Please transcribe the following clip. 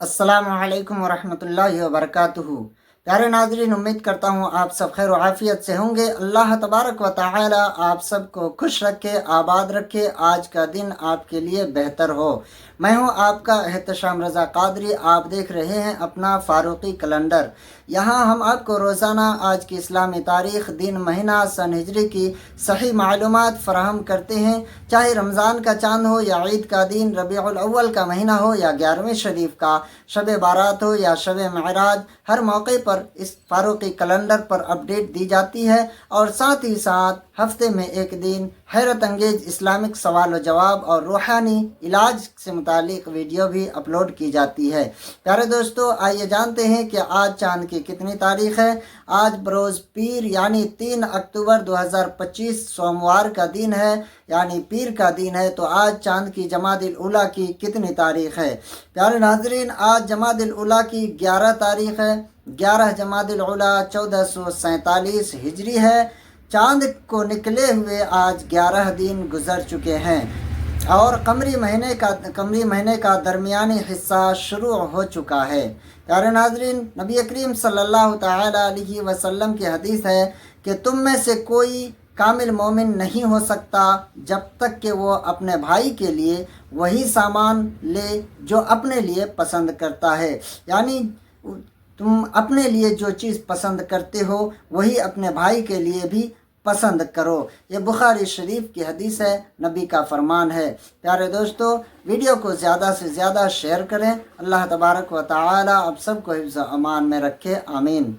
अस्सलामु अलैकुम वरहमतुल्लाहि वबरकातुहू। प्यारे नाज़रीन, उम्मीद करता हूँ आप सब खैर व आफियत से होंगे। अल्लाह तबारक व तआला आप सबको खुश रखे, आबाद रखे, आज का दिन आपके लिए बेहतर हो। मैं हूँ आपका एहतशाम रज़ा कादरी। आप देख रहे हैं अपना फ़ारूक़ी कैलेंडर। यहाँ हम आपको रोज़ाना आज की इस्लामी तारीख़, दिन, महीना, सन हिजरी की सही मालूमात फ़राहम करते हैं। चाहे रमज़ान का चाँद हो या ईद का दिन, रबीउल अव्वल का महीना हो या 11वें शरीफ का शब बारात हो या शब महराज, हर मौके पर इस फ़ारूक़ी कैलेंडर पर अपडेट दी जाती है और साथ ही साथ हफ्ते में एक दिन हैरत अंगेज इस्लामिक सवाल व जवाब और रूहानी इलाज से मुतालिक वीडियो भी अपलोड की जाती है। प्यारे दोस्तों, आइए जानते हैं कि आज चाँद की कितनी तारीख़ है। आज बरोज़ पीर यानी 3 अक्टूबर 2025 सोमवार का दिन है, यानी पीर का दिन है। तो आज चाँद की जमादिल उला की कितनी तारीख़ है? प्यारे नाज़रीन, आज जमादिल उला की 11 तारीख़ है। 11 जमादिल उला 1447 हिजरी है। चाँद को निकले हुए आज 11 दिन गुजर चुके हैं और कमरी महीने का दरमियानी हिस्सा शुरू हो चुका है। प्यारे नाज़रीन, नबी करीम सल्लल्लाहु तआला अलैहि वसल्लम की हदीस है कि तुम में से कोई कामिल मोमिन नहीं हो सकता जब तक कि वो अपने भाई के लिए वही सामान ले जो अपने लिए पसंद करता है। यानी तुम अपने लिए जो चीज़ पसंद करते हो वही अपने भाई के लिए भी पसंद करो। ये बुखारी शरीफ की हदीस है, नबी का फरमान है। प्यारे दोस्तों, वीडियो को ज़्यादा से ज़्यादा शेयर करें। अल्लाह तबारक व तआला आप सबको हिफ्ज़ अमान में रखे। आमीन।